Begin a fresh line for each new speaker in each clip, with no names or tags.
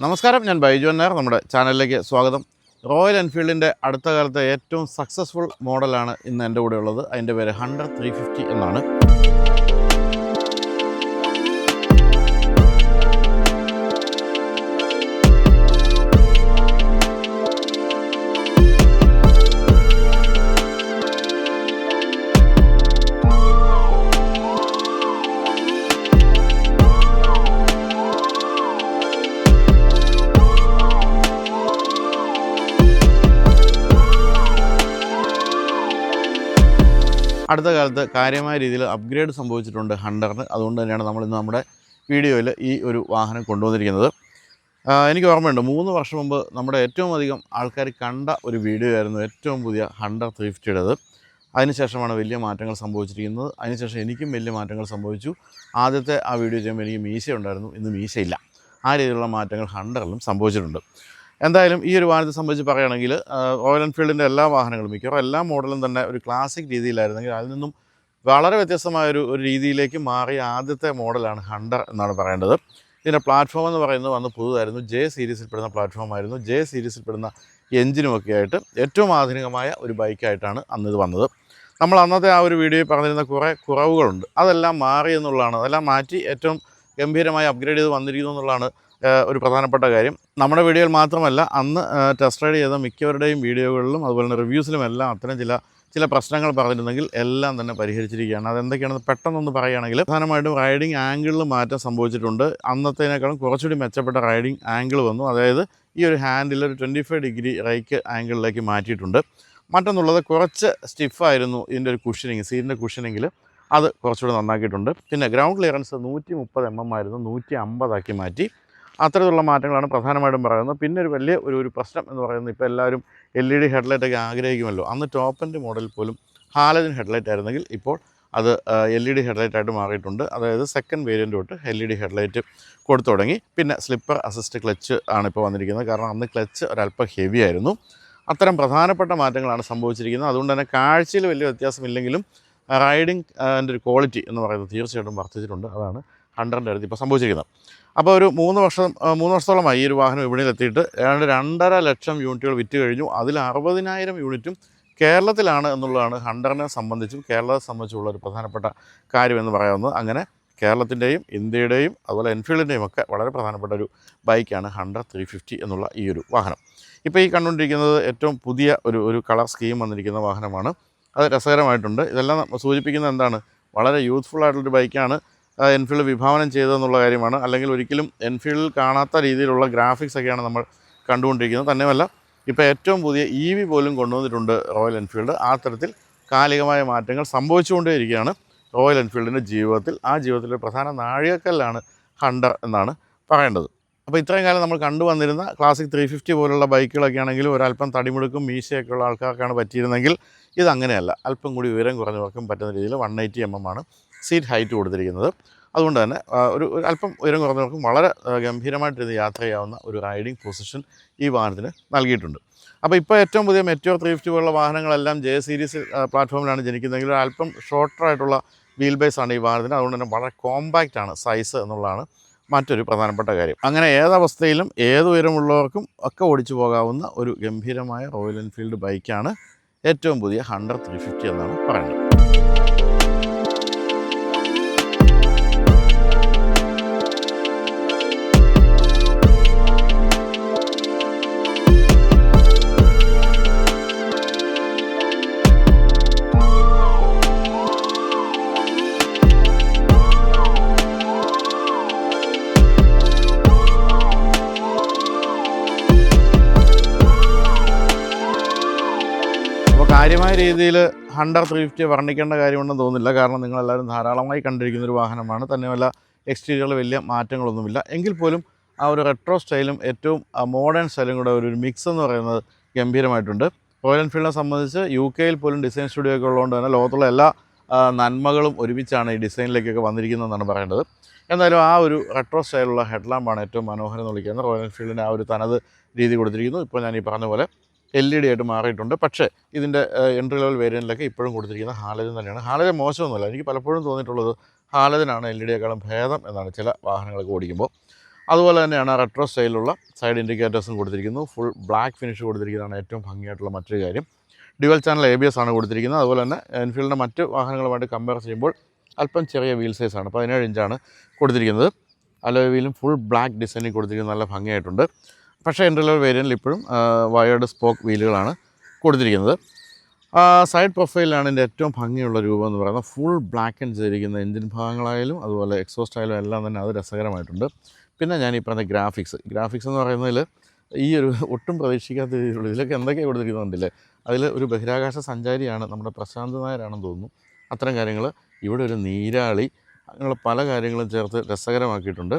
നമസ്കാരം, ഞാൻ ബൈജു നായർ. നമ്മുടെ ചാനലിലേക്ക് സ്വാഗതം. റോയൽ എൻഫീൽഡിൻ്റെ അടുത്ത കാലത്തെ ഏറ്റവും സക്സസ്ഫുൾ മോഡലാണ് ഇന്ന് എൻ്റെ കൂടെ ഉള്ളത്. അതിൻ്റെ പേര് ഹണ്ടർ 350 എന്നാണ്. അടുത്ത കാലത്ത് കാര്യമായ രീതിയിൽ അപ്ഗ്രേഡ് സംഭവിച്ചിട്ടുണ്ട് ഹണ്ടറിന്. അതുകൊണ്ട് തന്നെയാണ് നമ്മളിന്ന് നമ്മുടെ വീഡിയോയിൽ ഈ ഒരു വാഹനം കൊണ്ടുവന്നിരിക്കുന്നത്. എനിക്ക് ഓർമ്മയുണ്ട്, 3 വർഷം മുമ്പ് നമ്മുടെ ഏറ്റവും അധികം ആൾക്കാർ കണ്ട ഒരു വീഡിയോ ആയിരുന്നു ഏറ്റവും പുതിയ ഹണ്ടർ 350യുടേത്. അതിനുശേഷമാണ് വലിയ മാറ്റങ്ങൾ സംഭവിച്ചിരിക്കുന്നത്. അതിനുശേഷം എനിക്കും വലിയ മാറ്റങ്ങൾ സംഭവിച്ചു. ആദ്യത്തെ ആ വീഡിയോ ചെയ്യുമ്പോൾ എനിക്ക് മീശ ഉണ്ടായിരുന്നു, ഇന്ന് മീശയില്ല. ആ രീതിയിലുള്ള മാറ്റങ്ങൾ ഹണ്ടറിലും സംഭവിച്ചിട്ടുണ്ട്. എന്തായാലും ഈ ഒരു വാഹനത്തെ സംബന്ധിച്ച് പറയുകയാണെങ്കിൽ റോയൽ എൻഫീൽഡിൻ്റെ എല്ലാ വാഹനങ്ങളും മിക്കവാറും എല്ലാ മോഡലും തന്നെ ഒരു ക്ലാസിക് രീതിയിലായിരുന്നെങ്കിൽ അതിൽ നിന്നും വളരെ വ്യത്യസ്തമായൊരു രീതിയിലേക്ക് മാറിയ ആദ്യത്തെ മോഡലാണ് ഹണ്ടർ എന്നാണ് പറയേണ്ടത്. ഇതിൻ്റെ പ്ലാറ്റ്ഫോം എന്ന് പറയുന്നത് വന്ന് പുതുതായിരുന്നു. ജെ സീരീസിൽപ്പെടുന്ന പ്ലാറ്റ്ഫോമായിരുന്നു. ജെ സീരീസിൽപ്പെടുന്ന എഞ്ചിനുമൊക്കെ ആയിട്ട് ഏറ്റവും ആധുനികമായ ഒരു ബൈക്കായിട്ടാണ് അന്നിത് വന്നത്. നമ്മൾ അന്നത്തെ ആ ഒരു വീഡിയോയിൽ പറഞ്ഞിരുന്ന കുറേ കുറവുകളുണ്ട്, അതെല്ലാം മാറി എന്നുള്ളതാണ്. അതെല്ലാം മാറ്റി ഏറ്റവും ഗംഭീരമായി അപ്ഗ്രേഡ് ചെയ്ത് വന്നിരിക്കുന്നു എന്നുള്ളതാണ് ഒരു പ്രധാനപ്പെട്ട കാര്യം. നമ്മുടെ വീഡിയോയിൽ മാത്രമല്ല, അന്ന് ടെസ്റ്റ് റൈഡ് ചെയ്ത മിക്കവരുടെയും വീഡിയോകളിലും അതുപോലെ തന്നെ റിവ്യൂസിലും എല്ലാം അത്തരം ചില പ്രശ്നങ്ങൾ പറഞ്ഞിരുന്നെങ്കിൽ എല്ലാം തന്നെ പരിഹരിച്ചിരിക്കുകയാണ്. അതെന്തൊക്കെയാണെന്ന് പെട്ടെന്നൊന്ന് പറയുകയാണെങ്കിൽ, പ്രധാനമായിട്ടും റൈഡിങ് ആംഗിളിൽ മാറ്റം സംഭവിച്ചിട്ടുണ്ട്. അന്നത്തേനേക്കാളും കുറച്ചുകൂടി മെച്ചപ്പെട്ട റൈഡിങ് ആംഗിൾ വന്നു. അതായത് ഈ ഒരു ഹാൻഡിൽ ഒരു 25 ഡിഗ്രി റൈക്ക് ആംഗിളിലേക്ക് മാറ്റിയിട്ടുണ്ട്. മറ്റൊന്നുള്ളത്, കുറച്ച് സ്റ്റിഫായിരുന്നു ഇതിൻ്റെ ഒരു കുഷനിങ്, സീറ്റിൻ്റെ കുഷനിങ്ങിൽ അത് കുറച്ചുകൂടി നന്നാക്കിയിട്ടുണ്ട്. പിന്നെ ഗ്രൗണ്ട് ക്ലിയറൻസ് 130 mm ആയിരുന്നു, 150 മാറ്റി. അത്തരത്തിലുള്ള മാറ്റങ്ങളാണ് പ്രധാനമായിട്ടും പറയുന്നത്. പിന്നെ ഒരു വലിയ ഒരു പ്രശ്നം എന്ന് പറയുന്നത്, ഇപ്പോൾ എല്ലാവരും LED ഹെഡ്ലൈറ്റൊക്കെ ആഗ്രഹിക്കുമല്ലോ. അന്ന് ടോപ്പ് എൻഡ് മോഡൽ പോലും ഹാലജൻ ഹെഡ്ലൈറ്റ് ആയിരുന്നെങ്കിൽ ഇപ്പോൾ അത് LED ഹെഡ്ലൈറ്റായിട്ട് മാറിയിട്ടുണ്ട്. അതായത് സെക്കൻഡ് വേരിയൻ്റ് തൊട്ട് LED ഹെഡ്ലൈറ്റ് കൊടുത്തു തുടങ്ങി. പിന്നെ സ്ലിപ്പർ അസിസ്റ്റ് ക്ലച്ച് ആണ് ഇപ്പോൾ വന്നിരിക്കുന്നത്. കാരണം അന്ന് ക്ലച്ച് ഒരല്പം ഹെവി ആയിരുന്നു. അത്തരം പ്രധാനപ്പെട്ട മാറ്റങ്ങളാണ് സംഭവിച്ചിരിക്കുന്നത്. അതുകൊണ്ട് തന്നെ കാഴ്ചയിൽ വലിയ വ്യത്യാസമില്ലെങ്കിലും റൈഡിങ് എൻ്റെ ഒരു ക്വാളിറ്റി എന്ന് പറയുന്നത് തീർച്ചയായിട്ടും വർദ്ധിച്ചിട്ടുണ്ട്. അതാണ് ഹണ്ടറിൻ്റെ അടുത്ത് ഇപ്പോൾ സംഭവിച്ചിരിക്കുന്നത്. അപ്പോൾ ഒരു 3 വർഷത്തോളമായി ഈ ഒരു വാഹനം വിപണിയിലെത്തിയിട്ട് ഏതാണ്ട് 2.5 ലക്ഷം യൂണിറ്റുകൾ വിറ്റ് കഴിഞ്ഞു. അതിൽ 60,000 യൂണിറ്റും കേരളത്തിലാണ് എന്നുള്ളതാണ് ഹണ്ടറിനെ സംബന്ധിച്ചും കേരളത്തെ സംബന്ധിച്ചുള്ള ഒരു പ്രധാനപ്പെട്ട കാര്യമെന്ന് പറയാവുന്നത്. അങ്ങനെ കേരളത്തിൻ്റെയും ഇന്ത്യയുടെയും അതുപോലെ എൻഫീൽഡിൻ്റെയും ഒക്കെ വളരെ പ്രധാനപ്പെട്ട ഒരു ബൈക്കാണ് ഹണ്ടർ 350 എന്നുള്ള ഈ ഒരു വാഹനം. ഇപ്പോൾ ഈ കണ്ടുകൊണ്ടിരിക്കുന്നത് ഏറ്റവും പുതിയ ഒരു കളർ സ്കീം വന്നിരിക്കുന്ന വാഹനമാണ്. അത് രസകരമായിട്ടുണ്ട്. ഇതെല്ലാം സൂചിപ്പിക്കുന്നത് എന്താണ്, വളരെ യൂത്ത്ഫുൾ ആയിട്ടുള്ളൊരു ബൈക്കാണ് എൻഫീൽഡ് വിഭാവനം ചെയ്തതെന്നുള്ള കാര്യമാണ്. അല്ലെങ്കിൽ ഒരിക്കലും എൻഫീൽഡിൽ കാണാത്ത രീതിയിലുള്ള ഗ്രാഫിക്സ് ഒക്കെയാണ് നമ്മൾ കണ്ടുകൊണ്ടിരിക്കുന്നത്. തന്നെയുമല്ല, ഇപ്പോൾ ഏറ്റവും പുതിയ EV പോലും കൊണ്ടുവന്നിട്ടുണ്ട് റോയൽ എൻഫീൽഡ്. ആ തരത്തിൽ കാലികമായ മാറ്റങ്ങൾ സംഭവിച്ചുകൊണ്ടേയിരിക്കുകയാണ് റോയൽ എൻഫീൽഡിൻ്റെ ജീവിതത്തിൽ. ആ ജീവിതത്തിലെ പ്രധാന നാഴികക്കല്ലാണ് ഹണ്ടർ എന്നാണ് പറയേണ്ടത്. അപ്പോൾ ഇത്രയും കാലം നമ്മൾ കണ്ടുവന്നിരുന്ന ക്ലാസിക് 350 പോലുള്ള ബൈക്കുകളൊക്കെ ആണെങ്കിലും ഒരല്പം തടിമുടുക്കും മീശയൊക്കെ ഉള്ള ആൾക്കാർക്കാണ് പറ്റിയിരുന്നെങ്കിൽ ഇതങ്ങനെയല്ല. അല്പം കൂടി ഉയരം കുറഞ്ഞവർക്കും പറ്റുന്ന രീതിയിൽ 180 mm ആണ് സീറ്റ് ഹൈറ്റ് കൊടുത്തിരിക്കുന്നത്. അതുകൊണ്ട് തന്നെ ഒരു അല്പം ഉയരം കുറഞ്ഞവർക്കും വളരെ ഗംഭീരമായിട്ട് ഇത് യാത്ര ചെയ്യാവുന്ന ഒരു റൈഡിങ് പൊസിഷൻ ഈ വാഹനത്തിന് നൽകിയിട്ടുണ്ട്. അപ്പോൾ ഇപ്പോൾ ഏറ്റവും പുതിയ മെറ്റിയോർ 350 പോലുള്ള വാഹനങ്ങളെല്ലാം ജെ സീരീസ് പ്ലാറ്റ്ഫോമിലാണ് ജനിക്കുന്നതെങ്കിൽ അല്പം ഷോർട്ടറായിട്ടുള്ള വീൽ ബേസാണ് ഈ വാഹനത്തിന്. അതുകൊണ്ട് തന്നെ വളരെ കോമ്പാക്റ്റ് ആണ് സൈസ് എന്നുള്ളതാണ് മറ്റൊരു പ്രധാനപ്പെട്ട കാര്യം. അങ്ങനെ ഏതവസ്ഥയിലും ഏത് ഉയരമുള്ളവർക്കും ഒക്കെ ഓടിച്ചു പോകാവുന്ന ഒരു ഗംഭീരമായ റോയൽ എൻഫീൽഡ് ബൈക്കാണ് ഏറ്റവും പുതിയ ഹണ്ടർ 350 എന്നാണ് പറയുന്നത്. കാര്യമായ രീതിയിൽ ഹണ്ടർ 350 വർണ്ണിക്കേണ്ട കാര്യമുണ്ടെന്ന് തോന്നുന്നില്ല. കാരണം നിങ്ങളെല്ലാവരും ധാരാളമായി കണ്ടിരിക്കുന്നൊരു വാഹനമാണ്. തന്നെയുമല്ല, എക്സ്റ്റീരിയറിൽ വലിയ മാറ്റങ്ങളൊന്നുമില്ല. എങ്കിൽ പോലും ആ ഒരു റെട്രോ സ്റ്റൈലും ഏറ്റവും മോഡേൺ സ്റ്റൈലും കൂടെ ഒരു മിക്സ് എന്ന് പറയുന്നത് ഗംഭീരമായിട്ടുണ്ട്. റോയൽ എൻഫീൽഡിനെ സംബന്ധിച്ച് UK പോലും ഡിസൈൻ സ്റ്റുഡിയോ ഒക്കെ ഉള്ളതുകൊണ്ട് തന്നെ ലോകത്തുള്ള എല്ലാ നന്മകളും ഒരുമിച്ചാണ് ഈ ഡിസൈനിലേക്കൊക്കെ വന്നിരിക്കുന്നതെന്നാണ് പറയേണ്ടത്. എന്തായാലും ആ ഒരു റെട്രോ സ്റ്റൈലുള്ള ഹെഡ്ലാമ്പാണ് ഏറ്റവും മനോഹരം എന്ന് വിളിക്കുന്നത്. റോയൽ എൻഫീൽഡിൻ്റെ ആ ഒരു തനത് രീതി കൊടുത്തിരിക്കുന്നു. ഇപ്പോൾ ഞാൻ ഈ പറഞ്ഞ പോലെ LED ആയിട്ട് മാറിയിട്ടുണ്ട്. പക്ഷേ ഇതിൻ്റെ എൻട്രി ലെവൽ വേരിയൻറ്റിലൊക്കെ ഇപ്പോഴും കൊടുത്തിരിക്കുന്നത് ഹാലജൻ തന്നെയാണ്. ഹാലജൻ മോശമൊന്നുമല്ല. എനിക്ക് പലപ്പോഴും തോന്നിയിട്ടുള്ളത് ഹാലജനാണ് LED യേക്കാളും ഭേദം എന്നാണ് ചില വാഹനങ്ങളൊക്കെ ഓടിക്കുമ്പോൾ. അതുപോലെ തന്നെയാണ് റെട്രോ സ്റ്റൈലിലുള്ള സൈഡ് ഇൻഡിക്കേറ്റേഴ്സും കൊടുത്തിരിക്കുന്നു. ഫുൾ ബ്ലാക്ക് ഫിനിഷ് കൊടുത്തിരിക്കുന്നതാണ് ഏറ്റവും ഭംഗിയായിട്ടുള്ള മറ്റൊരു കാര്യം. ഡ്യുവൽ ചാനൽ ABS ആണ് കൊടുത്തിരിക്കുന്നത്. അതുപോലെ തന്നെ എൻഫീൽഡിൻ്റെ മറ്റ് വാഹനങ്ങളുമായിട്ട് കമ്പയർ ചെയ്യുമ്പോൾ അല്പം ചെറിയ വീൽ സൈസാണ്, 17 ഇഞ്ചാണ് കൊടുത്തിരിക്കുന്നത്. അലോയ് വീലും ഫുൾ ബ്ലാക്ക് ഡിസൈനിൽ കൊടുത്തിരിക്കുന്നത് നല്ല ഭംഗിയായിട്ടുണ്ട്. പക്ഷേ എൻട്രി ലെവൽ വേരിയൻറ്റിൽ ഇപ്പോഴും വയേർഡ് സ്പോക്ക് വീലുകളാണ് കൊടുത്തിരിക്കുന്നത്. സൈഡ് പ്രൊഫൈലാണ് ഇതിൻ്റെ ഏറ്റവും ഭംഗിയുള്ള രൂപം എന്ന് പറയുന്നത്. ഫുൾ ബ്ലാക്ക് ആൻഡ് ചെയ്തിരിക്കുന്ന എൻജിൻ ഭാഗങ്ങളായാലും അതുപോലെ എക്സോസ്റ്റ് ആയാലും എല്ലാം തന്നെ അത് രസകരമായിട്ടുണ്ട്. പിന്നെ ഞാൻ ഈ പറഞ്ഞ ഗ്രാഫിക്സ് എന്ന് പറയുന്നതിൽ ഈ ഒരു ഒട്ടും പ്രതീക്ഷിക്കാത്ത രീതിയിലുള്ള ഇതിലൊക്കെ എന്തൊക്കെയാണ് കൊടുത്തിരിക്കുന്നുണ്ടല്ലേ. അതിൽ ഒരു ബഹിരാകാശ സഞ്ചാരിയാണ്, നമ്മുടെ പ്രശാന്ത് നായരാണെന്ന് തോന്നുന്നു. അത്തരം കാര്യങ്ങൾ, ഇവിടെ ഒരു നീരാളി, അങ്ങനെയുള്ള പല കാര്യങ്ങളും ചേർത്ത് രസകരമാക്കിയിട്ടുണ്ട്.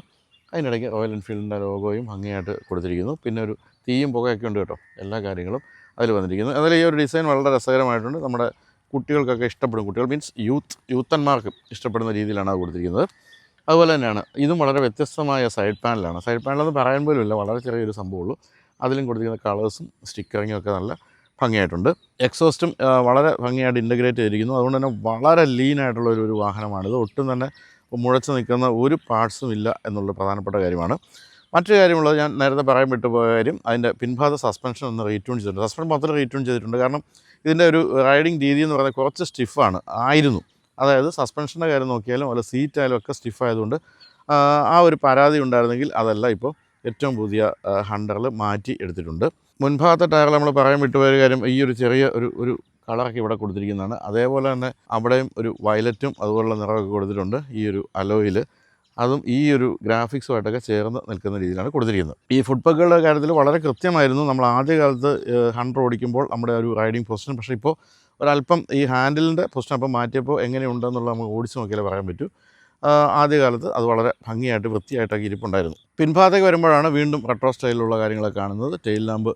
അതിനിടയ്ക്ക് റോയൽ എൻഫീൽഡിൻ്റെ ലോഗോയും ഭംഗിയായിട്ട് കൊടുത്തിരിക്കുന്നു. പിന്നെ ഒരു തീയും പുകയൊക്കെ ഉണ്ട് കേട്ടോ, എല്ലാ കാര്യങ്ങളും അതിൽ വന്നിരിക്കുന്നു. അതിൽ ഈ ഒരു ഡിസൈൻ വളരെ രസകരമായിട്ടുണ്ട്. നമ്മുടെ കുട്ടികൾക്കൊക്കെ ഇഷ്ടപ്പെടും, കുട്ടികൾ മീൻസ് യൂത്തന്മാർക്കും ഇഷ്ടപ്പെടുന്ന രീതിയിലാണ് അത് കൊടുത്തിരിക്കുന്നത്. അതുപോലെ തന്നെയാണ് ഇതും വളരെ വ്യത്യസ്തമായ സൈഡ് പാനലാണ്. സൈഡ് പാനലെന്ന് പറയാൻ പോലും ഇല്ല, വളരെ ചെറിയൊരു സംഭവമുള്ളൂ. അതിലും കൊടുത്തിരിക്കുന്ന കളേഴ്സും സ്റ്റിക്കറിങ്ങും ഒക്കെ നല്ല ഭംഗിയായിട്ടുണ്ട്. എക്സോസ്റ്റും വളരെ ഭംഗിയായിട്ട് ഇൻ്റഗ്രേറ്റ് ചെയ്തിരിക്കുന്നു. അതുകൊണ്ട് തന്നെ വളരെ ലീനായിട്ടുള്ള ഒരു വാഹനമാണിത്. ഒട്ടും തന്നെ മുഴച്ച് നിൽക്കുന്ന ഒരു പാർട്സും ഇല്ല എന്നുള്ള പ്രധാനപ്പെട്ട കാര്യമാണ്. മറ്റൊരു കാര്യമുള്ളത്, ഞാൻ നേരത്തെ പറയാൻ വിട്ടുപോയ കാര്യം, അതിൻ്റെ പിൻഭാഗ സസ്പെൻഷൻ ഒന്ന് റീട്യൂൺ ചെയ്തിട്ടുണ്ട്. സസ്പെൻഷൻ മാത്രം റീട്യൂൺ ചെയ്തിട്ടുണ്ട്. കാരണം ഇതിൻ്റെ ഒരു റൈഡിങ് രീതി എന്ന് പറയുന്നത് കുറച്ച് സ്റ്റിഫാണ് ആയിരുന്നു. അതായത് സസ്പെൻഷൻ്റെ കാര്യം നോക്കിയാലും അതുപോലെ സീറ്റായാലും ഒക്കെ സ്റ്റിഫായതുകൊണ്ട് ആ ഒരു പരാതി ഉണ്ടായിരുന്നെങ്കിൽ അതല്ല ഇപ്പോൾ ഏറ്റവും പുതിയ ഹണ്ടറിൽ മാറ്റി എടുത്തിട്ടുണ്ട്. മുൻഭാഗത്തെ ടയറിൽ നമ്മൾ പറയാൻ വിട്ടുപോയ കാര്യം, ഈ ഒരു ചെറിയ ഒരു കളറൊക്കെ ഇവിടെ കൊടുത്തിരിക്കുന്നതാണ്. അതേപോലെ തന്നെ അവിടെയും ഒരു വയലറ്റും അതുപോലുള്ള നിറമൊക്കെ കൊടുത്തിട്ടുണ്ട് ഈ ഒരു അലോയിൽ. അതും ഈ ഒരു ഗ്രാഫിക്സുമായിട്ടൊക്കെ ചേർന്ന് നിൽക്കുന്ന രീതിയിലാണ് കൊടുത്തിരിക്കുന്നത്. ഈ ഫുഡ് പക്കുകളുടെ കാര്യത്തിൽ വളരെ കൃത്യമായിരുന്നു നമ്മൾ ആദ്യകാലത്ത് ഹണ്ടർ ഓടിക്കുമ്പോൾ നമ്മുടെ ഒരു റൈഡിങ് പൊസിഷൻ. പക്ഷേ ഇപ്പോൾ ഒരല്പം ഈ ഹാൻഡിലിൻ്റെ പൊസിഷൻ അപ്പം മാറ്റിയപ്പോൾ എങ്ങനെയുണ്ടെന്നുള്ളത് നമുക്ക് ഓടിച്ച് നോക്കിയാലേ പറയാൻ പറ്റൂ. ആദ്യകാലത്ത് അത് വളരെ ഭംഗിയായിട്ട് വൃത്തിയായിട്ടൊക്കെ ഇരിപ്പുണ്ടായിരുന്നു. പിൻഭാഗത്തേക്ക് വരുമ്പോഴാണ് വീണ്ടും റെട്രോ സ്റ്റൈലിലുള്ള കാര്യങ്ങളൊക്കെ കാണുന്നത്. Tail lamp,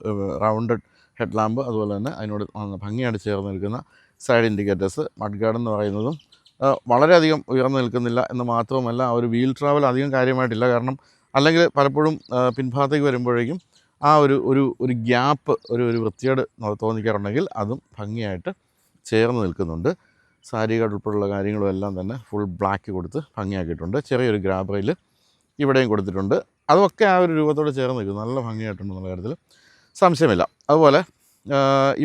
rounded head lamp, അതുപോലെ തന്നെ അതിനോട് ഭംഗിയായിട്ട് ചേർന്ന് നിൽക്കുന്ന സൈഡ് ഇൻഡിക്കേറ്റേഴ്സ്. മഡ് ഗാർഡ് എന്ന് പറയുന്നതും വളരെയധികം ഉയർന്നു നിൽക്കുന്നില്ല എന്ന് മാത്രവുമല്ല, ആ ഒരു വീൽ ട്രാവൽ അധികം കാര്യമായിട്ടില്ല. കാരണം അല്ലെങ്കിൽ പലപ്പോഴും പിൻഭാഗത്തേക്ക് വരുമ്പോഴേക്കും ആ ഒരു ഗ്യാപ്പ് ഒരു വൃത്തിയോട് തോന്നിക്കാറുണ്ടെങ്കിൽ അതും ഭംഗിയായിട്ട് ചേർന്ന് നിൽക്കുന്നുണ്ട്. സാരി ഗാർഡ് ഉൾപ്പെടെയുള്ള കാര്യങ്ങളും എല്ലാം തന്നെ ഫുൾ ബ്ലാക്ക് കൊടുത്ത് ഭംഗിയാക്കിയിട്ടുണ്ട്. ചെറിയൊരു ഗ്രാബ് റെയിൽ ഇവിടെയും കൊടുത്തിട്ടുണ്ട്. അതൊക്കെ ആ ഒരു രൂപത്തോട് ചേർന്ന് നിൽക്കുന്നു. നല്ല ഭംഗിയായിട്ടുണ്ടെന്നുള്ള കാര്യത്തിൽ സംശയമില്ല. അതുപോലെ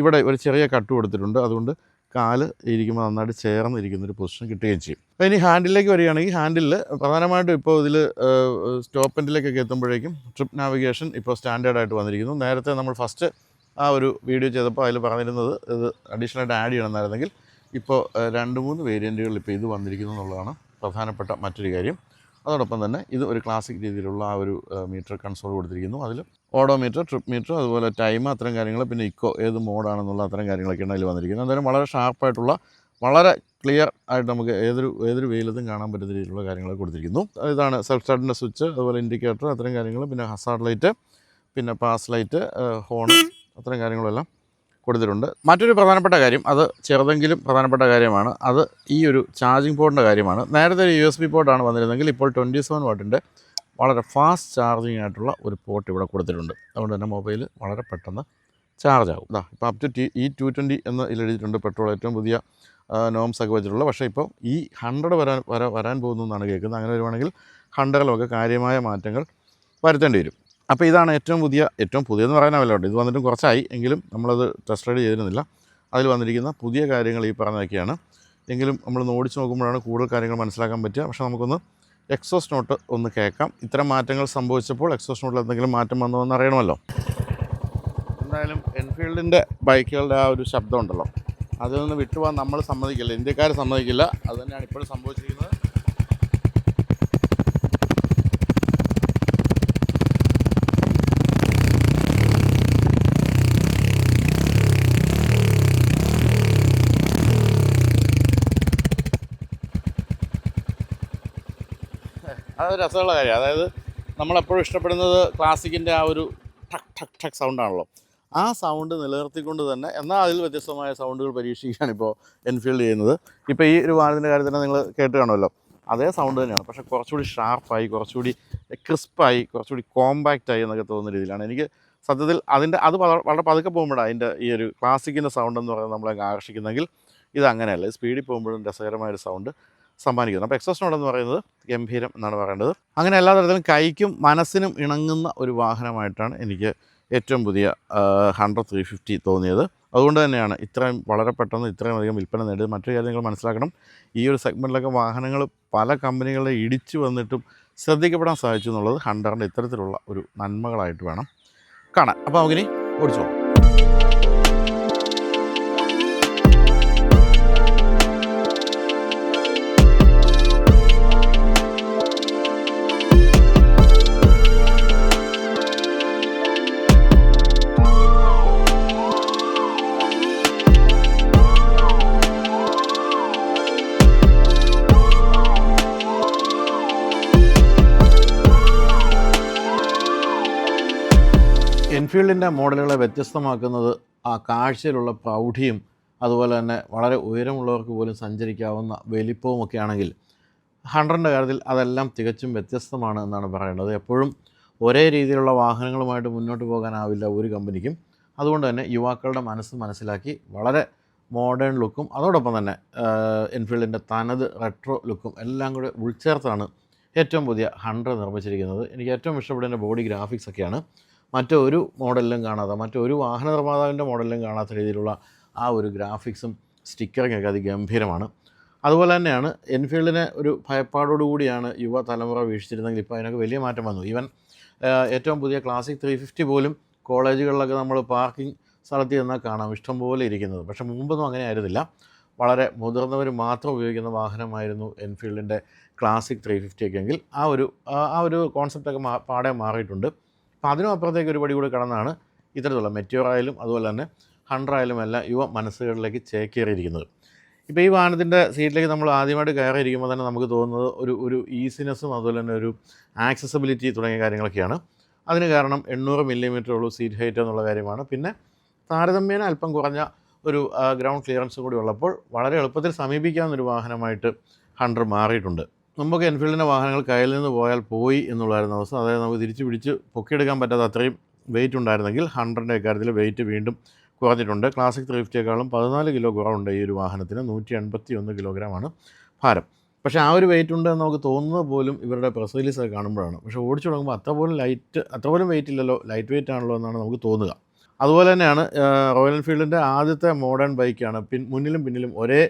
ഇവിടെ ഒരു ചെറിയ കട്ട് കൊടുത്തിട്ടുണ്ട്. അതുകൊണ്ട് കാല് ഇരിക്കുമ്പോൾ നന്നായിട്ട് ചേർന്ന് ഇരിക്കുന്നൊരു പൊസിഷൻ കിട്ടുകയും ചെയ്യും. അപ്പോൾ ഇനി ഹാൻഡിലേക്ക് വരികയാണെങ്കിൽ, ഹാൻഡിലിൽ പ്രധാനമായിട്ടും ഇപ്പോൾ ഇതിൽ സ്റ്റോപ്പ് എൻഡിലേക്കൊക്കെ എത്തുമ്പോഴേക്കും ട്രിപ്പ് നാവിഗേഷൻ ഇപ്പോൾ സ്റ്റാൻഡേർഡായിട്ട് വന്നിരിക്കുന്നു. നേരത്തെ നമ്മൾ ഫസ്റ്റ് ആ ഒരു വീഡിയോ ചെയ്തപ്പോൾ അതിൽ പറഞ്ഞിരുന്നത് ഇത് അഡീഷണലായിട്ട് ആഡ് ചെയ്യണമെന്നായിരുന്നെങ്കിൽ ഇപ്പോൾ 2-3 വേരിയൻറ്റുകളിൽ ഇപ്പോൾ ഇത് വന്നിരിക്കുന്നു എന്നുള്ളതാണ് പ്രധാനപ്പെട്ട മറ്റൊരു കാര്യം. അതോടൊപ്പം തന്നെ ഇത് ഒരു ക്ലാസിക് രീതിയിലുള്ള ആ ഒരു മീറ്റർ കൺസോൾ കൊടുത്തിരിക്കുന്നു. അതിൽ ഓഡോമീറ്റർ, ട്രിപ്പ് മീറ്റർ, അതുപോലെ ടൈം, അത്തരം കാര്യങ്ങൾ, പിന്നെ ഇക്കോ ഏത് മോഡാണെന്നുള്ള അത്തരം കാര്യങ്ങളൊക്കെയാണ് അതിൽ വന്നിരിക്കുന്നത്. എന്തായാലും വളരെ ഷാർപ്പായിട്ടുള്ള, വളരെ ക്ലിയർ ആയിട്ട് നമുക്ക് ഏതൊരു വെയിലത്തും കാണാൻ പറ്റുന്ന രീതിയിലുള്ള കാര്യങ്ങൾ കൊടുത്തിരിക്കുന്നു. ഇതാണ് സെൽഫ് സ്റ്റാർട്ടിൻ്റെ സ്വിച്ച്, അതുപോലെ ഇൻഡിക്കേറ്റർ, അത്തരം കാര്യങ്ങൾ, പിന്നെ ഹസാർഡ് ലൈറ്റ്, പിന്നെ പാസ് ലൈറ്റ്, ഹോൺ, അത്തരം കാര്യങ്ങളെല്ലാം കൊടുത്തിട്ടുണ്ട്. മറ്റൊരു പ്രധാനപ്പെട്ട കാര്യം, അത് ചെറുതെങ്കിലും പ്രധാനപ്പെട്ട കാര്യമാണ്, അത് ഈ ഒരു ചാർജിങ് പോർട്ടിൻ്റെ കാര്യമാണ്. നേരത്തെ ഒരു USB പോർട്ടാണ് വന്നിരുന്നെങ്കിൽ ഇപ്പോൾ 27 വാട്ടിൻ്റെ വളരെ ഫാസ്റ്റ് ചാർജിങ് ആയിട്ടുള്ള ഒരു പോർട്ട് ഇവിടെ കൊടുത്തിട്ടുണ്ട്. അതുകൊണ്ട് തന്നെ മൊബൈൽ വളരെ പെട്ടെന്ന് ചാർജ് ആകും. ഇപ്പോൾ അപ് ടു E220 എന്ന് ഇതിൽ എഴുതിയിട്ടുണ്ട്. പെട്രോൾ ഏറ്റവും പുതിയ നോംസ് ഒക്കെ വെച്ചിട്ടുള്ള. പക്ഷേ ഇപ്പോൾ ഈ 100 വരാൻ പോകുന്നു എന്നാണ് കേൾക്കുന്നത്. അങ്ങനെ വരുവാണെങ്കിൽ 100-ലൊക്കെ കാര്യമായ മാറ്റങ്ങൾ വരുത്തേണ്ടി വരും. അപ്പോൾ ഇതാണ് ഏറ്റവും പുതിയതെന്ന് പറയാനാവില്ല കേട്ടോ, ഇത് വന്നിട്ടും കുറച്ചായി എങ്കിലും നമ്മളത് ടെസ്റ്റ് റൈഡ് ചെയ്തിരുന്നില്ല. അതിൽ വന്നിരിക്കുന്ന പുതിയ കാര്യങ്ങൾ ഈ പറഞ്ഞതൊക്കെയാണ്. എങ്കിലും നമ്മളൊന്ന് ഓടിച്ച് നോക്കുമ്പോഴാണ് കൂടുതൽ കാര്യങ്ങൾ മനസ്സിലാക്കാൻ പറ്റുക. പക്ഷേ നമുക്കൊന്ന് എക്സോസ്റ്റ് നോട്ട് ഒന്ന് കേൾക്കാം. ഇത്തരം മാറ്റങ്ങൾ സംഭവിച്ചപ്പോൾ എക്സോസ്റ്റ് നോട്ടിൽ എന്തെങ്കിലും മാറ്റം വന്നോ എന്ന് അറിയണമല്ലോ. എന്തായാലും എൻഫീൽഡിൻ്റെ ബൈക്കുകളുടെ ആ ഒരു ശബ്ദം ഉണ്ടല്ലോ, അതിൽ നിന്ന് വിട്ടുപോകാൻ നമ്മൾ സമ്മതിക്കില്ല, ഇന്ത്യക്കാർ സമ്മതിക്കില്ല. അത് തന്നെയാണ് ഇപ്പോഴും സംഭവിച്ചിരിക്കുന്നത്. അതൊരു രസമുള്ള കാര്യം. അതായത് നമ്മളെപ്പോഴും ഇഷ്ടപ്പെടുന്നത് ക്ലാസിക്കിൻ്റെ ആ ഒരു ഠക് ഠക് ഠക് സൗണ്ടാണല്ലോ. ആ സൗണ്ട് നിലനിർത്തിക്കൊണ്ട് തന്നെ എന്നാൽ അതിൽ വ്യത്യസ്തമായ സൗണ്ടുകൾ പരീക്ഷിക്കുകയാണ് ഇപ്പോൾ എൻഫീൽഡ് ചെയ്യുന്നത്. ഇപ്പോൾ ഈ ഒരു വാഹനത്തിൻ്റെ കാര്യത്തിൽ തന്നെ നിങ്ങൾ കേട്ട് കാണുമല്ലോ, അതേ സൗണ്ട് തന്നെയാണ്. പക്ഷേ കുറച്ചുകൂടി ഷാർപ്പായി, കുറച്ചുകൂടി ക്രിസ്പായി, കുറച്ചുകൂടി കോമ്പാക്റ്റായി എന്നൊക്കെ തോന്നുന്ന രീതിയിലാണ്. എനിക്ക് സത്യത്തിൽ അത് വളരെ പതുക്കെ പോകുമ്പോഴാണ് അതിൻ്റെ ഈ ഒരു ക്ലാസിക്കിൻ്റെ സൗണ്ട് എന്ന് പറയുന്നത് നമ്മളെ ആകർഷിക്കുന്നെങ്കിൽ ഇത് അങ്ങനെയല്ല. സ്പീഡിൽ പോകുമ്പോഴും രസകരമായൊരു സൗണ്ട് സമ്മാനിക്കുന്നത്. അപ്പോൾ എക്സോസ്റ്റ് നോട്ട് എന്ന് പറയുന്നത് ഗംഭീരം എന്നാണ് പറയേണ്ടത്. അങ്ങനെ എല്ലാ തരത്തിലും കൈക്കും മനസ്സിനും ഇണങ്ങുന്ന ഒരു വാഹനമായിട്ടാണ് എനിക്ക് ഏറ്റവും പുതിയ ഹണ്ടർ 350 തോന്നിയത്. അതുകൊണ്ട് തന്നെയാണ് ഇത്രയും വളരെ പെട്ടെന്ന് ഇത്രയും അധികം വിൽപ്പന നേടിയത്. മറ്റൊരു കാര്യം നിങ്ങൾ മനസ്സിലാക്കണം, ഈ ഒരു സെഗ്മെൻറ്റിലൊക്കെ വാഹനങ്ങൾ പല കമ്പനികളെ ഇടിച്ചു വന്നിട്ടും ശ്രദ്ധിക്കപ്പെടാൻ സാധിച്ചു എന്നുള്ളത് ഹണ്ടറിൻ്റെ ഇത്തരത്തിലുള്ള ഒരു നന്മകളായിട്ട് വേണം കാണാൻ. അപ്പോൾ നമുക്കിനി ഓടിച്ചോളാം. എൻഫീൽഡിൻ്റെ മോഡലുകളെ വ്യത്യസ്തമാക്കുന്നത് ആ കാഴ്ചയിലുള്ള പ്രൗഢിയും അതുപോലെ തന്നെ വളരെ ഉയരമുള്ളവർക്ക് പോലും സഞ്ചരിക്കാവുന്ന വലിപ്പവുമൊക്കെ ആണെങ്കിൽ ഹണ്ടറിൻ്റെ കാര്യത്തിൽ അതെല്ലാം തികച്ചും വ്യത്യസ്തമാണ് എന്നാണ് പറയേണ്ടത്. എപ്പോഴും ഒരേ രീതിയിലുള്ള വാഹനങ്ങളുമായിട്ട് മുന്നോട്ട് പോകാനാവില്ല ഒരു കമ്പനിക്കും. അതുകൊണ്ട് തന്നെ യുവാക്കളുടെ മനസ്സ് മനസ്സിലാക്കി വളരെ മോഡേൺ ലുക്കും അതോടൊപ്പം തന്നെ എൻഫീൽഡിൻ്റെ തനത് റെട്രോ ലുക്കും എല്ലാം കൂടി ഉൾച്ചേർത്താണ് ഏറ്റവും പുതിയ ഹണ്ടർ നിർമ്മിച്ചിരിക്കുന്നത്. എനിക്ക് ഏറ്റവും ഇഷ്ടപ്പെടുന്ന ബോഡി ഗ്രാഫിക്സൊക്കെയാണ്. മറ്റൊരു മോഡലിലും കാണാത്ത, മറ്റൊരു വാഹന നിർമ്മാതാവിൻ്റെ മോഡലിലും കാണാത്ത രീതിയിലുള്ള ആ ഒരു ഗ്രാഫിക്സും സ്റ്റിക്കറിങ്ങൊക്കെ അതിഗംഭീരമാണ്. അതുപോലെ തന്നെയാണ് എൻഫീൽഡിനെ ഒരു ഭയപ്പാടോടുകൂടിയാണ് യുവതലമുറ വീക്ഷിച്ചിരുന്നെങ്കിൽ ഇപ്പോൾ അതിനൊക്കെ വലിയ മാറ്റം വന്നു. ഈവൻ ഏറ്റവും പുതിയ ക്ലാസിക് 350 പോലും കോളേജുകളിലൊക്കെ നമ്മൾ പാർക്കിംഗ് സ്ഥലത്ത് ചെന്നാൽ കാണാം ഇഷ്ടംപോലെ ഇരിക്കുന്നത്. പക്ഷേ മുമ്പൊന്നും അങ്ങനെ ആയിരുന്നില്ല. വളരെ മുതിർന്നവർ മാത്രം ഉപയോഗിക്കുന്ന വാഹനമായിരുന്നു എൻഫീൽഡിൻ്റെ ക്ലാസിക് 350 ഒക്കെ എങ്കിൽ ആ ഒരു കോൺസെപ്റ്റൊക്കെ പാടെ മാറിയിട്ടുണ്ട്. അപ്പോൾ അതിനും അപ്പുറത്തേക്ക് ഒരു പടി കൂടി കടന്നാണ് ഇത്തരത്തിലുള്ള മെറ്റിയോർ ആയാലും അതുപോലെ തന്നെ ഹണ്ടർ ആയാലും എല്ലാം യുവ മനസ്സുകളിലേക്ക് ചേക്കേറിയിരിക്കുന്നത്. ഇപ്പോൾ ഈ വാഹനത്തിൻ്റെ സീറ്റിലേക്ക് നമ്മൾ ആദ്യമായിട്ട് കയറിയിരിക്കുമ്പോൾ തന്നെ നമുക്ക് തോന്നുന്നത് ഒരു ഈസിനെസ്സും അതുപോലെ തന്നെ ഒരു ആക്സസിബിലിറ്റി തുടങ്ങിയ കാര്യങ്ങളൊക്കെയാണ്. അതിന് കാരണം 800 മില്ലിമീറ്റർ ഉള്ളൂ സീറ്റ് ഹൈറ്റ് എന്നുള്ള കാര്യമാണ്. പിന്നെ താരതമ്യേന അല്പം കുറഞ്ഞ ഒരു ഗ്രൗണ്ട് ക്ലിയറൻസും കൂടി ഉള്ളപ്പോൾ വളരെ എളുപ്പത്തിൽ സമീപിക്കാവുന്നൊരു വാഹനമായിട്ട് ഹണ്ടർ മാറിയിട്ടുണ്ട്. മുമ്പൊക്കെ എൻഫീൽഡിൻ്റെ വാഹനങ്ങൾ കയ്യിൽ നിന്ന് പോയി എന്നുള്ളതായിരുന്നു അവസ്ഥ. അതായത് നമുക്ക് തിരിച്ച് പിടിച്ച് പൊക്കിയെടുക്കാൻ പറ്റാത്ത അത്രയും വെയിറ്റ് ഉണ്ടായിരുന്നെങ്കിൽ ഹണ്ടറിൻ്റെ കാര്യത്തിൽ വെയിറ്റ് വീണ്ടും കുറഞ്ഞിട്ടുണ്ട്. ക്ലാസിക് 350യേക്കാളും 14 കിലോ കുറവുണ്ട് ഈ ഒരു വാഹനത്തിന്. 181 കിലോഗ്രാമാണ് ഭാരം. പക്ഷേ ആ ഒരു വെയിറ്റ് ഉണ്ട് എന്ന് നമുക്ക് തോന്നുന്നത് പോലും ഇവരുടെ പ്രസ് റിലീസൊക്കെ കാണുമ്പോഴാണ്. പക്ഷേ ഓടിച്ചു തുടങ്ങുമ്പോൾ അത്ര പോലും വെയിറ്റ് ഇല്ലല്ലോ, ലൈറ്റ് വെയിറ്റ് ആണല്ലോ എന്നാണ് നമുക്ക് തോന്നുക. അതുപോലെ തന്നെയാണ് റോയൽ എൻഫീൽഡിൻ്റെ ആദ്യത്തെ മോഡേൺ ബൈക്കാണ്. മുന്നിലും പിന്നിലും ഒരേ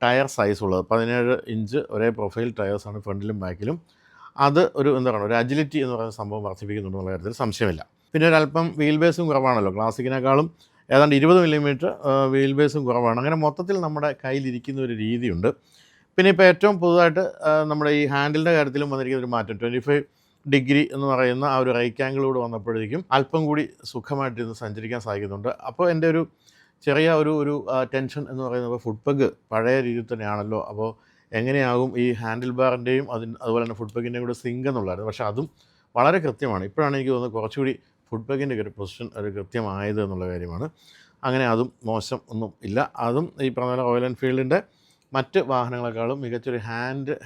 ടയർ സൈസ് ഉള്ളത്. 17 ഇഞ്ച് ഒരേ പ്രൊഫൈൽ ടയേഴ്സാണ് ഫ്രണ്ടിലും ബാക്കിലും. അത് ഒരു ഒരു അജിലിറ്റി എന്ന് പറയുന്ന സംഭവം വർദ്ധിപ്പിക്കുന്നുണ്ടെന്നുള്ള കാര്യത്തിൽ സംശയമില്ല. പിന്നെ ഒരല്പം വീൽ ബേസും കുറവാണല്ലോ, ക്ലാസിക്കിനേക്കാളും ഏതാണ്ട് 20 മില്ലിമീറ്റർ വീൽ ബേസും കുറവാണ്. അങ്ങനെ മൊത്തത്തിൽ നമ്മുടെ കയ്യിലിരിക്കുന്ന ഒരു രീതിയുണ്ട്. പിന്നെ ഇപ്പോൾ ഏറ്റവും പുതുതായിട്ട് നമ്മുടെ ഈ ഹാൻഡിലിൻ്റെ കാര്യത്തിലും വന്നിരിക്കുന്ന ഒരു മാറ്റം 25 ഡിഗ്രി എന്ന് പറയുന്ന ആ ഒരു റൈറ്റ് ആംഗിളോട് വന്നപ്പോഴേക്കും അല്പം കൂടി സുഖമായിട്ടിരുന്ന് സഞ്ചരിക്കാൻ സാധിക്കുന്നുണ്ട്. അപ്പോൾ എൻ്റെ ഒരു ചെറിയ ഒരു ടെൻഷൻ എന്ന് പറയുന്നത് ഫുഡ് പെഗ് പഴയ രീതിയിൽ തന്നെയാണല്ലോ, അപ്പോൾ എങ്ങനെയാകും ഈ ഹാൻഡിൽ ബാറിൻ്റെയും അതുപോലെ തന്നെ ഫുഡ് പെഗിൻ്റെയും കൂടെ സിങ്ക് എന്നുള്ളതായിരുന്നു. പക്ഷേ അതും വളരെ കൃത്യമാണ്. ഇപ്പോഴാണ് എനിക്ക് തോന്നുന്നത് കുറച്ചുകൂടി ഫുഡ് പെഗിൻ്റെ ഒരു പൊസിഷൻ ഒരു കൃത്യമായത് എന്നുള്ള കാര്യമാണ്. അങ്ങനെ അതും മോശം ഒന്നും ഇല്ല. അതും ഈ പറഞ്ഞ റോയൽ എൻഫീൽഡിൻ്റെ മറ്റ് വാഹനങ്ങളെക്കാളും മികച്ചൊരു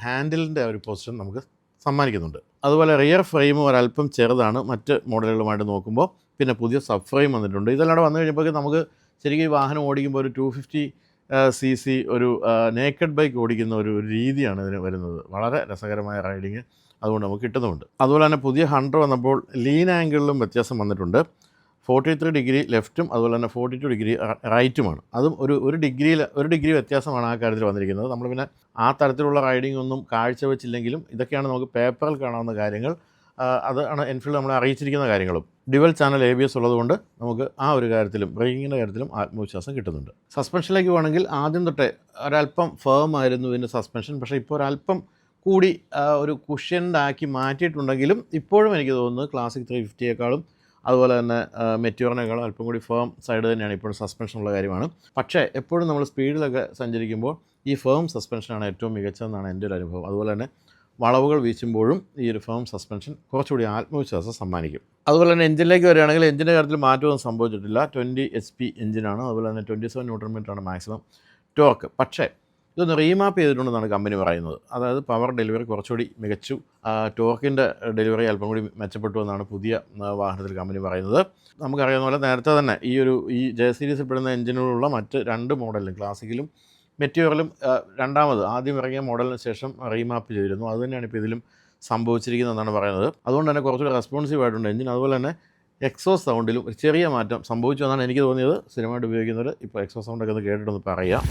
ഹാൻഡിലിൻ്റെ ഒരു പൊസിഷൻ നമുക്ക് സമ്മാനിക്കുന്നുണ്ട്. അതുപോലെ റിയർ ഫ്രെയിമും ഒരല്പം ചെറുതാണ് മറ്റ് മോഡലുകളുമായിട്ട് നോക്കുമ്പോൾ. പിന്നെ പുതിയ സബ് ഫ്രെയിം വന്നിട്ടുണ്ട്. ഇതെല്ലാം വന്നു കഴിഞ്ഞപ്പോൾ നമുക്ക് ശരിക്കും ഈ വാഹനം ഓടിക്കുമ്പോൾ ഒരു 250 cc ഒരു നേക്കഡ് ബൈക്ക് ഓടിക്കുന്ന ഒരു രീതിയാണ് ഇതിന് വരുന്നത്. വളരെ രസകരമായ റൈഡിങ് അതുകൊണ്ട് നമുക്ക് കിട്ടുന്നുമുണ്ട്. അതുപോലെ തന്നെ പുതിയ ഹണ്ടർ വന്നപ്പോൾ ലീൻ ആംഗിളിലും വ്യത്യാസം വന്നിട്ടുണ്ട്. 43 ഡിഗ്രി ലെഫ്റ്റും അതുപോലെ തന്നെ 42 ഡിഗ്രി റൈറ്റുമാണ്. അതും ഒരു ഡിഗ്രി വ്യത്യാസമാണ് ആ കാര്യത്തിൽ വന്നിരിക്കുന്നത്. നമ്മൾ പിന്നെ ആ തരത്തിലുള്ള റൈഡിംഗ് ഒന്നും കാഴ്ചവെച്ചില്ലെങ്കിലും ഇതൊക്കെയാണ് നമുക്ക് പേപ്പറിൽ കാണാവുന്ന കാര്യങ്ങൾ. അതാണ് എൻഫീൽഡ് നമ്മളെ അറിയിച്ചിരിക്കുന്ന കാര്യങ്ങളും. ഡ്യുവൽ ചാനൽ ABS ഉള്ളതുകൊണ്ട് നമുക്ക് ആ ഒരു കാര്യത്തിലും ബ്രേക്കിങ്ങിൻ്റെ കാര്യത്തിലും ആത്മവിശ്വാസം കിട്ടുന്നുണ്ട്. സസ്പെൻഷനിലേക്ക് പോകണമെങ്കിൽ ആദ്യം തൊട്ടേ ഒരല്പം ഫേം ആയിരുന്നു ഇതിൻ്റെ സസ്പെൻഷൻ. പക്ഷേ ഇപ്പോൾ ഒരല്പം കൂടി ഒരു കുഷ്യൻഡ് ആക്കി മാറ്റിയിട്ടുണ്ടെങ്കിലും ഇപ്പോഴും എനിക്ക് തോന്നുന്നത് ക്ലാസിക് 350യേക്കാളും അതുപോലെ തന്നെ മെറ്റിയോറിനേക്കാളും അല്പം കൂടി ഫേം സൈഡ് തന്നെയാണ് ഇപ്പോഴും സസ്പെൻഷനുള്ള കാര്യമാണ്. പക്ഷേ എപ്പോഴും നമ്മൾ സ്പീഡിലൊക്കെ സഞ്ചരിക്കുമ്പോൾ ഈ ഫേം സസ്പെൻഷനാണ് ഏറ്റവും മികച്ചതെന്നാണ് എൻ്റെ ഒരു അനുഭവം. അതുപോലെ തന്നെ വളവുകൾ വീശുമ്പോഴും ഈ ഒരു ഫേം സസ്പെൻഷൻ കുറച്ചുകൂടി ആത്മവിശ്വാസം സമ്മാനിക്കും. അതുപോലെ തന്നെ എഞ്ചിനിലേക്ക് വരികയാണെങ്കിൽ എഞ്ചിൻ്റെ കാര്യത്തിൽ മാറ്റമൊന്നും സംഭവിച്ചിട്ടില്ല. 20 HP എഞ്ചിനാണ്. അതുപോലെ തന്നെ 27 ന്യൂട്ടൺ മീറ്ററാണ് മാക്സിമം ടോർക്ക്. പക്ഷേ ഇതൊന്ന് റീമാപ്പ് ചെയ്തിട്ടുണ്ടെന്നാണ് കമ്പനി പറയുന്നത്. അതായത് പവർ ഡെലിവറി കുറച്ചുകൂടി മികച്ചു, ടോർക്കിൻ്റെ ഡെലിവറി അല്പം കൂടി മെച്ചപ്പെട്ടു എന്നാണ് പുതിയ വാഹനത്തിൽ കമ്പനി പറയുന്നത്. നമുക്കറിയാവുന്ന പോലെ നേരത്തെ തന്നെ ഈ J സീരീസിൽ പെടുന്ന എഞ്ചിനുകളുള്ള മറ്റ് 2 മോഡലിലും ക്ലാസിക്കിലും മെറ്റീരിയലും രണ്ടാമത് ആദ്യം ഇറങ്ങിയ മോഡലിന് ശേഷം റീമാപ്പ് ചെയ്തിരുന്നു. അതുതന്നെയാണ് ഇപ്പോൾ ഇതിലും സംഭവിച്ചിരിക്കുന്നതെന്നാണ് പറയുന്നത്. അതുകൊണ്ട് തന്നെ കുറച്ചുകൂടി റെസ്പോൺസീവ് ആയിട്ടുണ്ട് എഞ്ചിൻ. അതുപോലെ തന്നെ എക്സോസ് സൗണ്ടിലും ഒരു ചെറിയ മാറ്റം സംഭവിച്ചു എന്നാണ് എനിക്ക് തോന്നിയത്. സ്ഥിരമായിട്ട് ഉപയോഗിക്കുന്നവർ ഇപ്പോൾ എക്സോസ് സൗണ്ടൊക്കെ ഒന്ന് കേട്ടിട്ടൊന്ന് പറയുക.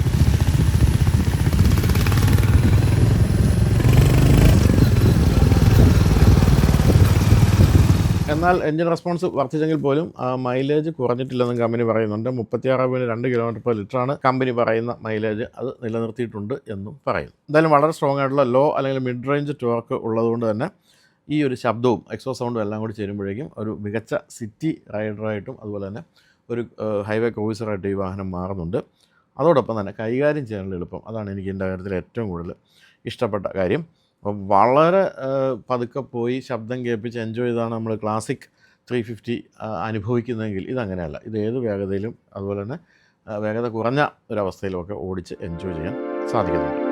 എന്നാൽ എഞ്ചിൻ റെസ്പോൺസ് വർദ്ധിച്ചെങ്കിൽ പോലും മൈലേജ് കുറഞ്ഞിട്ടില്ലെന്നും കമ്പനി പറയുന്നുണ്ട്. 36.2 km/ലിറ്ററാണ് കമ്പനി പറയുന്ന മൈലേജ്. അത് നിലനിർത്തിയിട്ടുണ്ട് എന്നും പറയുന്നു. എന്തായാലും വളരെ സ്ട്രോങ് ആയിട്ടുള്ള ലോ അല്ലെങ്കിൽ മിഡ് റേഞ്ച് ടോർക്ക് ഉള്ളതുകൊണ്ട് തന്നെ ഈ ഒരു ശബ്ദവും എക്സോസ് സൗണ്ടും എല്ലാം കൂടി ചേരുമ്പോഴേക്കും ഒരു മികച്ച സിറ്റി റൈഡറായിട്ടും അതുപോലെ തന്നെ ഒരു ഹൈവേ ക്രൂസറായിട്ട് ഈ വാഹനം മാറുന്നുണ്ട്. അതോടൊപ്പം തന്നെ കൈകാര്യം ചെയ്യാനുള്ള എളുപ്പം, അതാണ് എനിക്ക് എൻ്റെ കാര്യത്തിൽ ഏറ്റവും കൂടുതൽ ഇഷ്ടപ്പെട്ട കാര്യം. അപ്പം വളരെ പതുക്കെ പോയി ശബ്ദം കേൾപ്പിച്ച് എൻജോയ് ചെയ്താണ് നമ്മൾ ക്ലാസിക് 350 അനുഭവിക്കുന്നതെങ്കിൽ ഇതങ്ങനെയല്ല. ഇത് ഏത് വേഗതയിലും അതുപോലെ തന്നെ വേഗത കുറഞ്ഞ ഒരവസ്ഥയിലുമൊക്കെ ഓടിച്ച് എൻജോയ് ചെയ്യാൻ സാധിക്കുന്നുണ്ട്.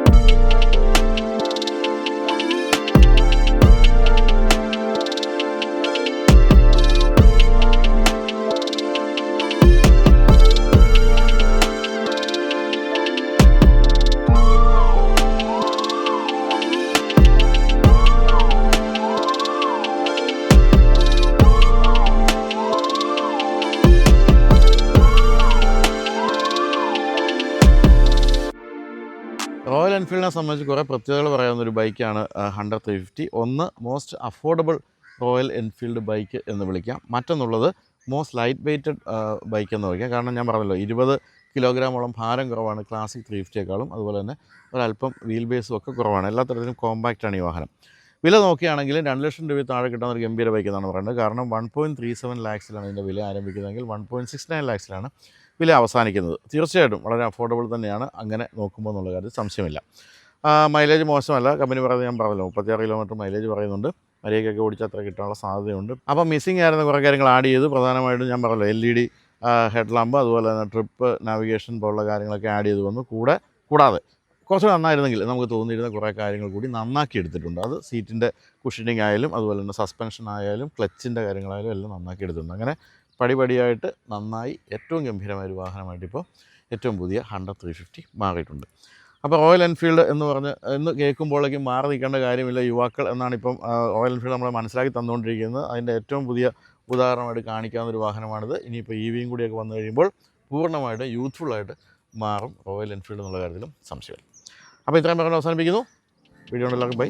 റോയൽ എൻഫീൽഡിനെ സംബന്ധിച്ച് കുറേ പ്രത്യേകതകൾ പറയാവുന്നൊരു ബൈക്കാണ് ഹണ്ടർ 350. ഒന്ന്, most affordable royal Enfield bike എന്ന് വിളിക്കാം. മറ്റൊന്നുള്ളത് മോസ്റ്റ് ലൈറ്റ് വെയ്റ്റഡ് ബൈക്ക് എന്ന് വിളിക്കാം. കാരണം ഞാൻ പറഞ്ഞല്ലോ 20 കിലോഗ്രാമോളം ഭാരം കുറവാണ് ക്ലാസിക് 350യേക്കാളും. അതുപോലെ തന്നെ ഒരല്പം വീൽ ബേസും ഒക്കെ കുറവാണ്. എല്ലാ തരത്തിലും കോമ്പാക്റ്റാണ് ഈ വാഹനം. വില നോക്കുകയാണെങ്കിൽ 2 ലക്ഷം രൂപ താഴെ കിട്ടുന്ന ഒരു ഗംഭീര ബൈക്ക് എന്നാണ് പറയുന്നത്. കാരണം 1.37 ലാക്സിലാണ് ഇതിൻ്റെ വില ആരംഭിക്കുന്നതെങ്കിൽ 1.69 ലാക്സിലാണ് വില അവസാനിക്കുന്നത്. തീർച്ചയായിട്ടും വളരെ അഫോർഡബിൾ തന്നെയാണ് അങ്ങനെ നോക്കുമ്പോൾ എന്നുള്ള കാര്യത്തിൽ സംശയമില്ല. മൈലേജ് മോശമല്ല. കമ്പനി പറയുന്നത് ഞാൻ പറഞ്ഞല്ലോ 36 കിലോമീറ്റർ മൈലേജ് പറയുന്നുണ്ട്. മര്യാദയ്ക്കൊക്കെ ഓടിച്ചാൽ അത്ര കിട്ടാനുള്ള സാധ്യതയുണ്ട്. അപ്പോൾ മിസ്സിംഗ് ആയിരുന്ന കുറേ കാര്യങ്ങൾ ആഡ് ചെയ്ത്, പ്രധാനമായിട്ടും ഞാൻ പറഞ്ഞല്ലോ LED ഹെഡ് ലാമ്പ് അതുപോലെ തന്നെ ട്രിപ്പ് നാവിഗേഷൻ പോലുള്ള കാര്യങ്ങളൊക്കെ ആഡ് ചെയ്ത് വന്നു. കൂടാതെ കുറച്ച് നന്നായിരുന്നെങ്കിൽ നമുക്ക് തോന്നിയിരുന്ന കുറേ കാര്യങ്ങൾ കൂടി നന്നാക്കി എടുത്തിട്ടുണ്ട്. അത് സീറ്റിൻ്റെ കുഷനിങ് ആയാലും അതുപോലെ തന്നെ സസ്പെൻഷൻ ആയാലും ക്ലച്ചിൻ്റെ കാര്യങ്ങളായാലും എല്ലാം നന്നാക്കി എടുത്തിട്ടുണ്ട്. അങ്ങനെ പടിപടിയായിട്ട് നന്നായി ഏറ്റവും ഗംഭീരമായ ഒരു വാഹനമായിട്ട് ഇപ്പോൾ ഏറ്റവും പുതിയ ഹണ്ടർ 350 മാറിയിട്ടുണ്ട്. അപ്പോൾ റോയൽ എൻഫീൽഡ് എന്ന് കേൾക്കുമ്പോഴേക്കും മാറി നിൽക്കേണ്ട കാര്യമില്ല യുവാക്കൾ എന്നാണ് ഇപ്പം റോയൽ എൻഫീൽഡ് നമ്മളെ മനസ്സിലാക്കി തന്നുകൊണ്ടിരിക്കുന്നത്. അതിൻ്റെ ഏറ്റവും പുതിയ ഉദാഹരണമായിട്ട് കാണിക്കാവുന്ന ഒരു വാഹനമാണിത്. ഇനിയിപ്പോൾ EVയും കൂടിയൊക്കെ വന്നു കഴിയുമ്പോൾ പൂർണ്ണമായിട്ട് യൂത്ത്ഫുള്ളായിട്ട് മാറും റോയൽ എൻഫീൽഡ് എന്നുള്ള കാര്യത്തിലും സംശയമില്ല. അപ്പോൾ ഇത്രയും പറഞ്ഞ് അവസാനിപ്പിക്കുന്നു. വീഡിയോ എല്ലാവർക്കും ബൈ.